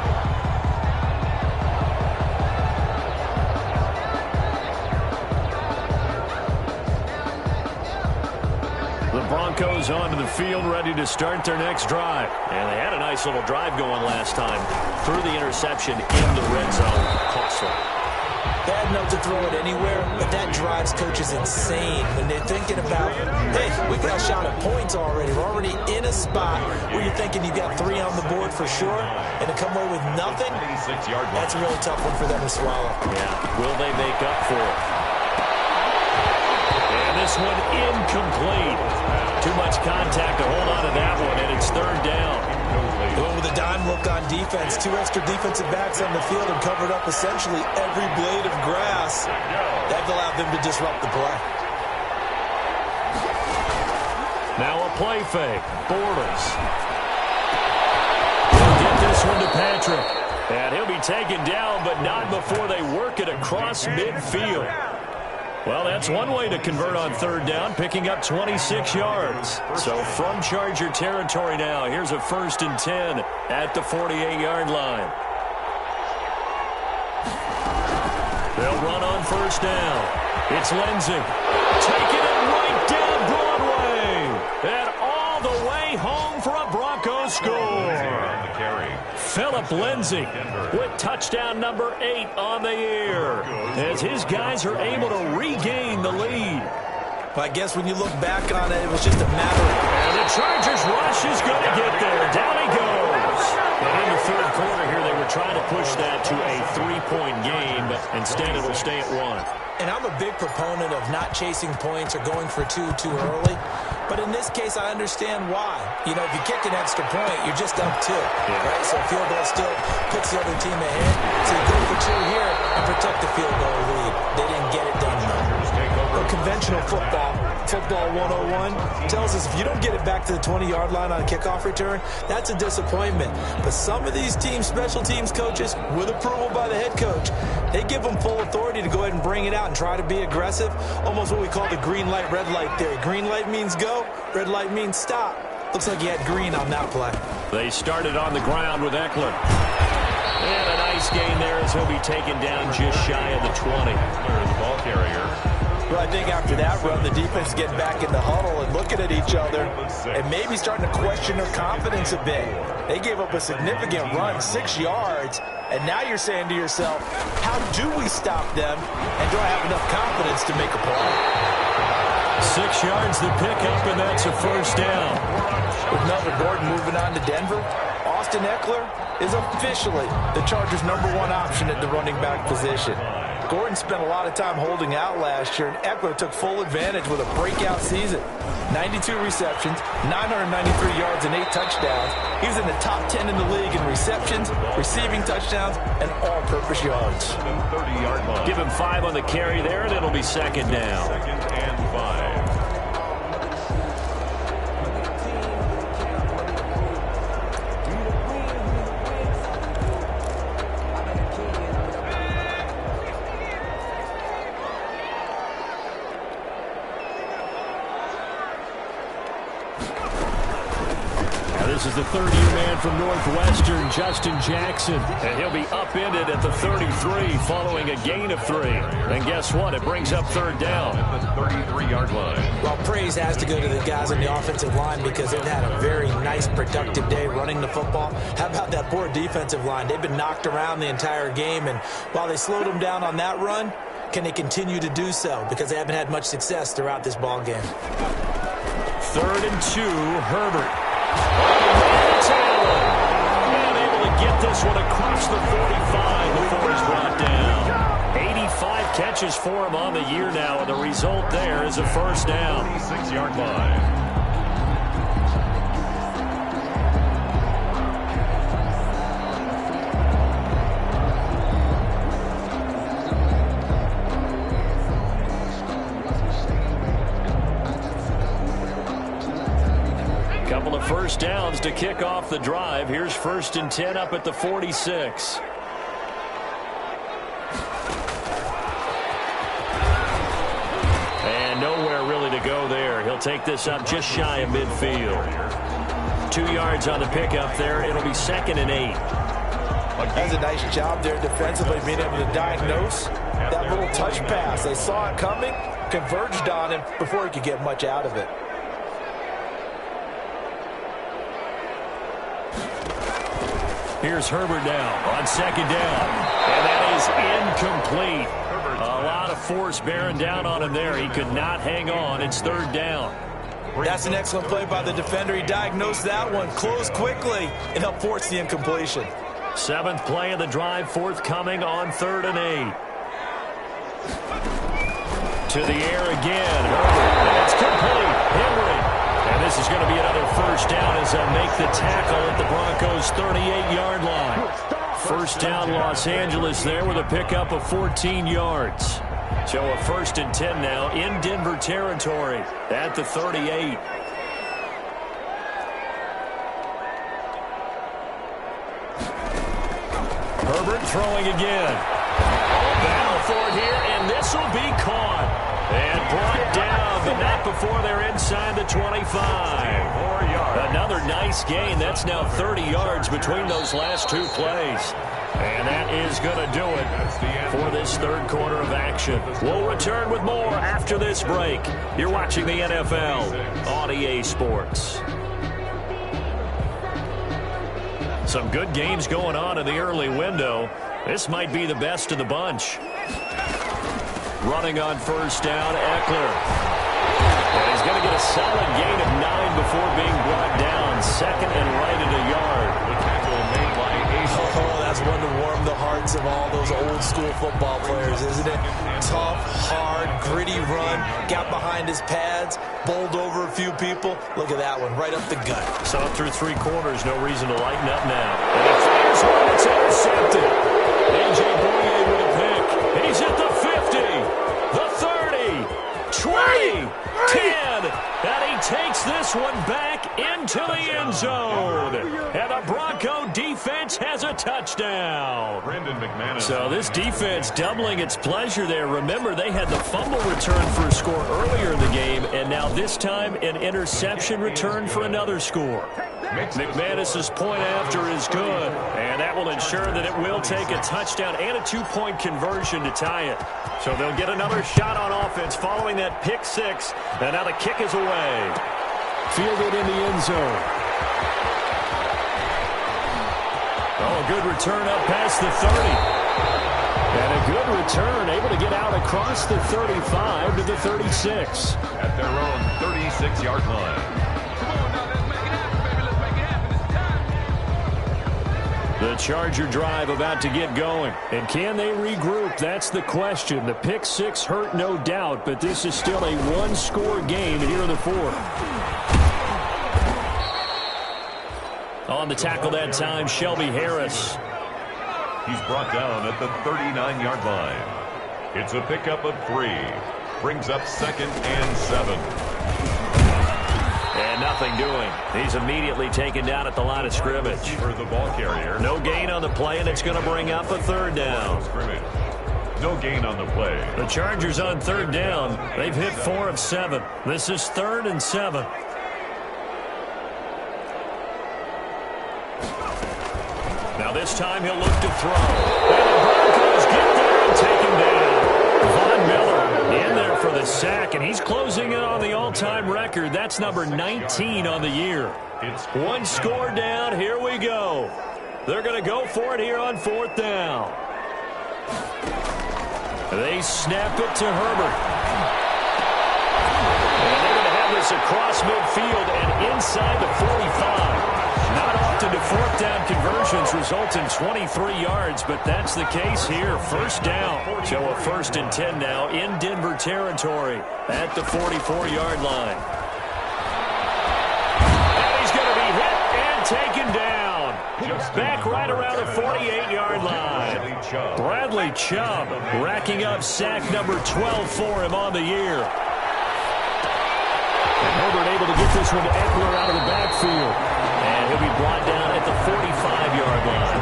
The Broncos onto the field, ready to start their next drive. And they had a nice little drive going last time. Threw the interception in the red zone. Costly. Bad enough to throw it anywhere, but that drives coaches insane when they're thinking about, hey, we got a shot at points already. We're already in a spot where you're thinking you got 3 on the board for sure, and to come away with nothing, that's a really tough one for them to swallow. Yeah, will they make up for it? And this one incomplete. Too much contact to hold on to that one, and it's 3rd down. Going with a dime look on defense. 2 extra defensive backs on the field and covered up essentially every blade of grass. That allowed them to disrupt the play. Now a play fake. Bortles. He'll get this one to Patrick. And he'll be taken down, but not before they work it across midfield. Well, that's one way to convert on 3rd down, picking up 26 yards. So from Charger territory now, here's a 1st and 10 at the 48-yard line. They'll run on 1st down. It's Lindsey. Taking it right down Broadway. And all the way home for a Broncos score. Phillip Lindsey with touchdown number 8 on the year as his guys are able to regain the lead. Well, I guess when you look back on it, it was just a matter of... And the Chargers rush is going to get there. Down he goes. Instead, it'll stay at 1. And I'm a big proponent of not chasing points or going for two too early. But in this case, I understand why. You know, if you kick an extra point, you're just up 2, right? So a field goal still puts the other team ahead. So you go for 2 here and protect the field goal lead. They didn't get it done, though. But conventional football 101, tells us if you don't get it back to the 20-yard line on a kickoff return, that's a disappointment. But some of these teams, special teams coaches, with approval by the head coach, they give them full authority to go ahead and bring it out and try to be aggressive, almost what we call the green light, red light theory. Green light means go, red light means stop. Looks like he had green on that play. They started on the ground with Eckler. And a nice gain there as he'll be taken down just shy of the 20. The ball carrier. Well, I think after that run, the defense is getting back in the huddle and looking at each other and maybe starting to question their confidence a bit. They gave up a significant run, 6 yards, and now you're saying to yourself, how do we stop them, and do I have enough confidence to make a play? 6 yards the pickup, and that's a first down. With Melvin Gordon moving on to Denver, Austin Eckler is officially the Chargers' #1 option at the running back position. Gordon spent a lot of time holding out last year, and Eckler took full advantage with a breakout season. 92 receptions, 993 yards, and 8 touchdowns. He was in the top 10 in the league in receptions, receiving touchdowns, and all-purpose yards. 30-yard line. Give him 5 on the carry there, and it'll be second down. 2nd and 5. This is the third-year man from Northwestern, Justin Jackson. And he'll be upended at the 33 following a gain of 3. And guess what? It brings up third down. At the 33-yard line. Well, praise has to go to the guys on the offensive line because they've had a very nice, productive day running the football. How about that poor defensive line? They've been knocked around the entire game, and while they slowed them down on that run, can they continue to do so? Because they haven't had much success throughout this ball game. 3rd and 2, Herbert. And able to get this one across the 45 before he's brought down. 85 catches for him on the year now, and the result there is a first down. 26-yard line. Couple of first downs to kick off the drive. Here's 1st and 10 up at the 46. And nowhere really to go there. He'll take this up just shy of midfield. 2 yards on the pickup there. It'll be 2nd and 8. That's a nice job there defensively, being able to diagnose that little touch pass. They saw it coming, converged on him before he could get much out of it. Here's Herbert now on 2nd down. And that is incomplete. A lot of force bearing down on him there. He could not hang on. It's 3rd down. That's an excellent play by the defender. He diagnosed that one, closed quickly, and helped force the incompletion. 7th play of the drive, forthcoming on 3rd and 8. To the air again. Herbert. And it's complete. Henry. And this is going to be another first down as they'll make the tackle at the Broncos' 38-yard line. First down, Los Angeles there with a pickup of 14 yards. So a 1st and 10 now in Denver territory at the 38. Herbert throwing again. Battle for it here, and this will be caught. And brought down, but not before they're inside the 25. 4 yards. Another nice gain. That's now 30 yards between those last 2 plays. And that is going to do it for this 3rd quarter of action. We'll return with more after this break. You're watching the NFL on EA Sports. Some good games going on in the early window. This might be the best of the bunch. Running on first down, Eckler. And he's going to get a solid gain of 9 before being brought down. 2nd and right at a yard. The tackle made by Ace. Oh, that's one to warm the hearts speaks of all those old school football players, isn't it? Tough, hard, gritty run, got behind his pads, bowled over a few people. Look at that one, right up the gut. So through 3 quarters, no reason to lighten up now. And he fires one that's intercepted. A.J. Boye with a pick. He's at the 50, the 30, 20, 10, and he takes this one back into the end zone. And the Bronco defense has a touchdown. So this defense doubling its pleasure there. Remember, they had the fumble return for a score earlier in the game, and now this time an interception return for another score. McManus's point after is good, and that will ensure that it will take a touchdown and a 2-point conversion to tie it. So they'll get another shot on offense following that pick 6, and now the kick is away. Fielded in the end zone. Oh, a good return up past the 30. And a good return, able to get out across the 35 to the 36. At their own 36-yard line. The Charger drive about to get going. And can they regroup? That's the question. The pick 6 hurt, no doubt, but this is still a 1-score game here in the 4th. On the tackle that time, Shelby Harris. He's brought down at the 39-yard line. It's a pickup of 3. Brings up 2nd and 7. And nothing doing. He's immediately taken down at the line of scrimmage. For the ball carrier. No gain on the play, and it's going to bring up a 3rd down. No gain on the play. The Chargers on 3rd down. They've hit 4 of 7. This is 3rd and 7. Now this time he'll look to throw. And the Broncos get there and take him down. Von Miller in there for the sack, and he's closing in on the all-time record. That's number 19 on the year. It's 1 score down. Here we go. They're going to go for it here on 4th down. They snap it to Herbert. And they're going to have this across midfield and inside the 45. Not often do 4th down conversions result in 23 yards, but that's the case here. 1st down. So a 1st and 10 now in Denver territory at the 44-yard line. And he's going to be hit and taken down. Back right around the 48-yard line. Bradley Chubb racking up sack number 12 for him on the year. And Herbert able to get this one to Eckler out of the backfield. And he'll be brought down at the 45-yard line.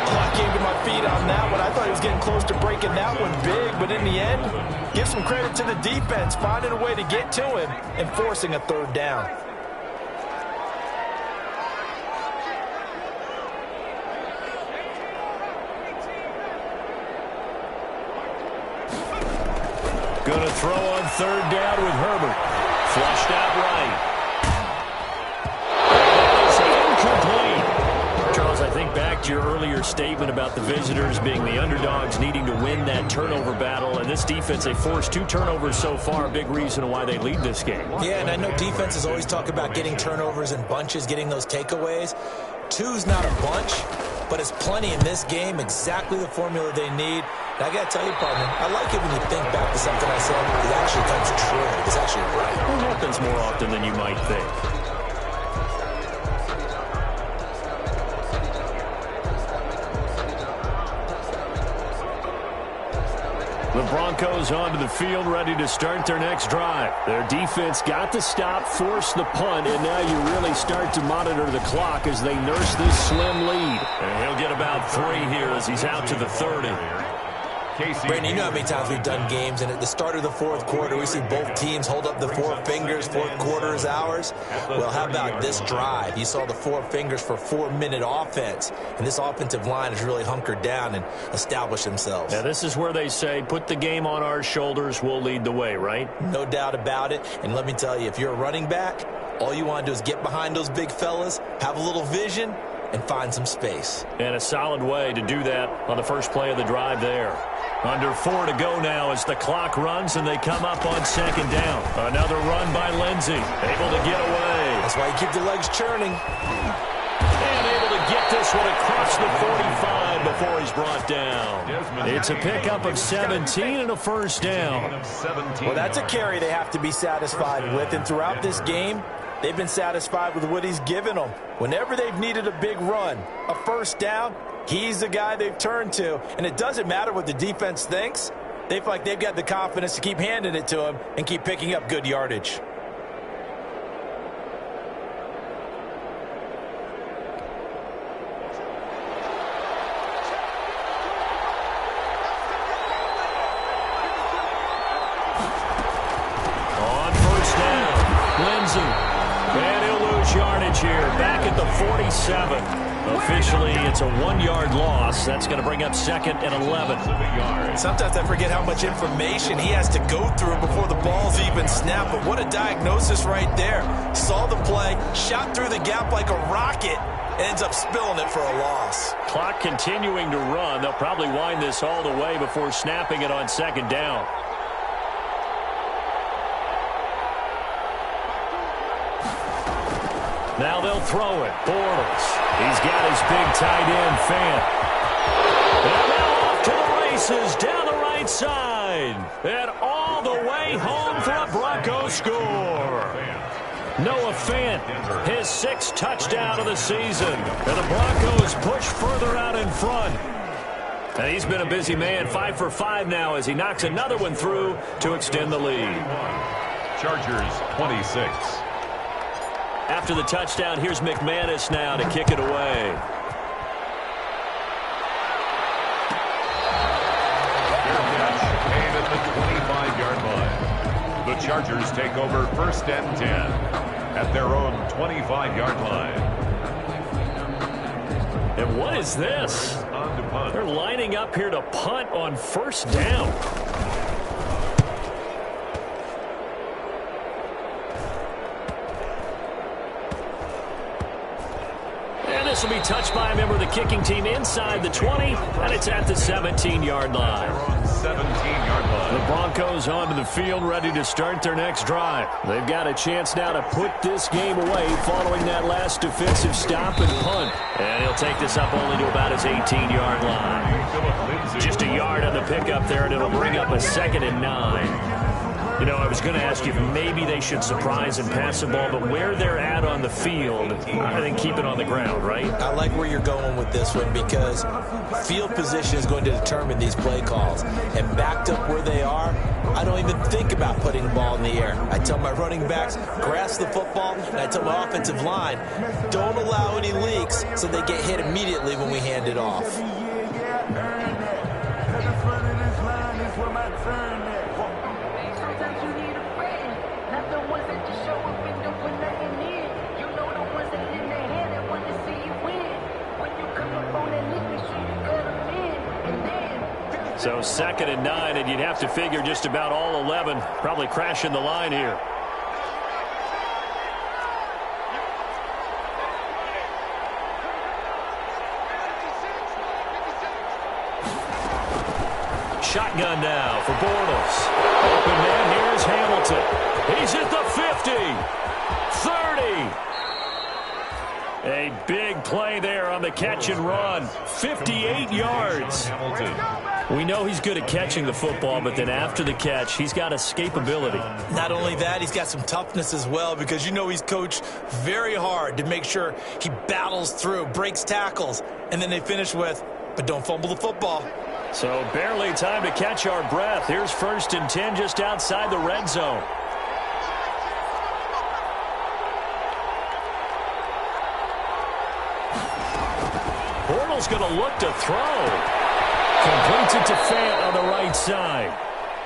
I can't get my feet on that one. I thought he was getting close to breaking that one big, but in the end, give some credit to the defense, finding a way to get to him and forcing a 3rd down. Going to throw on 3rd down with Herbert. Flushed out right. Incomplete. Charles, I think back to your earlier statement about the visitors being the underdogs needing to win that turnover battle. And this defense, they forced 2 turnovers so far. A big reason why they lead this game. Yeah, and I know defenses always talk about getting turnovers in bunches, getting those takeaways. 2's not a bunch, but it's plenty in this game, exactly the formula they need. And I got to tell you, partner, I like it when you think back to something I said. It actually comes true. It's actually right. It happens more often than you might think. The Broncos onto the field, ready to start their next drive. Their defense got the stop, forced the punt, and now you really start to monitor the clock as they nurse this slim lead. And he'll get about 3 here as he's out to the 30. Brandon, you know how many times we've done games, and at the start of the 4th quarter, we see both teams hold up the 4 fingers, 4th quarter is ours. Well, how about this drive? You saw the 4 fingers for 4-minute offense, and this offensive line has really hunkered down and established themselves. Yeah, this is where they say, put the game on our shoulders, we'll lead the way, right? No doubt about it, and let me tell you, if you're a running back, all you want to do is get behind those big fellas, have a little vision, and find some space. And a solid way to do that on the first play of the drive there. Under 4 to go now as the clock runs and they come up on 2nd down. Another run by Lindsey. Able to get away. That's why you keep the legs churning. And able to get this one across the 45 before he's brought down. It's a pickup of 17 and a first down. Well, that's a carry they have to be satisfied with. And throughout this game, they've been satisfied with what he's given them. Whenever they've needed a big run, a first down, he's the guy they've turned to. And it doesn't matter what the defense thinks. They feel like they've got the confidence to keep handing it to him and keep picking up good yardage. On first down, Lindsey. And he'll lose yardage here, back at the 47. Officially, it's a 1-yard loss. That's going to bring up 2nd and 11. Sometimes I forget how much information he has to go through before the ball's even snapped. But what a diagnosis right there. Saw the play, shot through the gap like a rocket, and ends up spilling it for a loss. Clock continuing to run. They'll probably wind this all the way before snapping it on 2nd down. Now they'll throw it. Bortles. He's got his big tight end, Fant. And now off to the races down the right side. And all the way home for a Broncos score. Noah Fant, his 6th touchdown of the season. And the Broncos push further out in front. And he's been a busy man, 5 for 5 now as he knocks another one through to extend the lead. Chargers 26. After the touchdown, here's McManus now to kick it away. Aimed at the 25-yard line. The Chargers take over 1st and 10 at their own 25-yard line. And what is this? They're lining up here to punt on 1st down. This will be touched by a member of the kicking team inside the 20, and it's at the 17-yard line. 17-yard line. The Broncos onto the field, ready to start their next drive. They've got a chance now to put this game away following that last defensive stop and punt. And he'll take this up only to about his 18-yard line. Just a yard on the pickup there, and it'll bring up a 2nd and 9. You know, I was going to ask you if maybe they should surprise and pass the ball, but where they're at on the field, I think keep it on the ground, right? I like where you're going with this one because field position is going to determine these play calls. And backed up where they are, I don't even think about putting the ball in the air. I tell my running backs, grasp the football, and I tell my offensive line, don't allow any leaks so they get hit immediately when we hand it off. So 2nd and 9, and you'd have to figure just about all 11 probably crashing the line here. Shotgun now for Bortles. Open man, here's Hamilton. He's at the 50, 30. A big play there on the catch and run. 58 yards. We know he's good at catching the football, but then after the catch, he's got escapability. Not only that, he's got some toughness as well because you know he's coached very hard to make sure he battles through, breaks tackles, and then they finish with, but don't fumble the football. So barely time to catch our breath. Here's 1st and 10 just outside the red zone. Bortles going to look to throw. Completes it to Fant on the right side.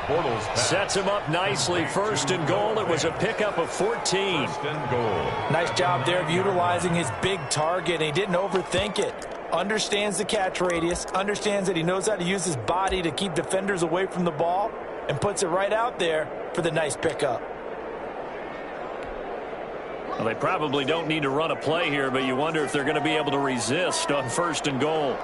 Bortles sets him up nicely. 1st and goal. It was a pickup of 14. 1st and goal. Nice job there of utilizing his big target. He didn't overthink it. Understands the catch radius. Understands that he knows how to use his body to keep defenders away from the ball. And puts it right out there for the nice pickup. Well, they probably don't need to run a play here, but you wonder if they're going to be able to resist on 1st and goal.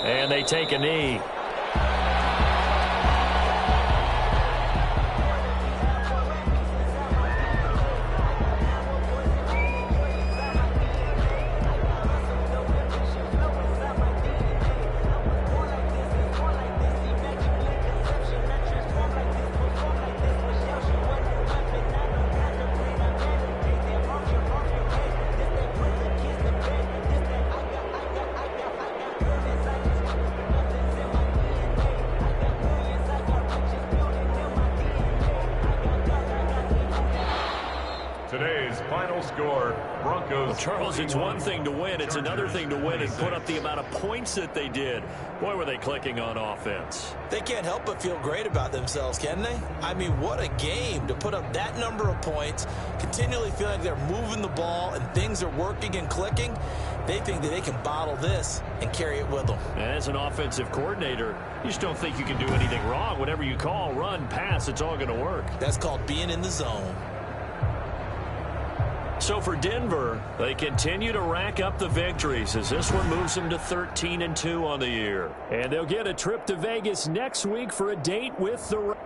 And they take a knee. final score, Broncos. Well, Charles, it's one thing to win. It's another thing to win and put up the amount of points that they did. Boy, were they clicking on offense. They can't help but feel great about themselves, can they? I mean, what a game to put up that number of points, continually feel like they're moving the ball and things are working and clicking. They think that they can bottle this and carry it with them. And as an offensive coordinator, you just don't think you can do anything wrong. Whatever you call, run, pass, it's all going to work. That's called being in the zone. So for Denver, they continue to rack up the victories as this one moves them to 13-2 on the year. And they'll get a trip to Vegas next week for a date with the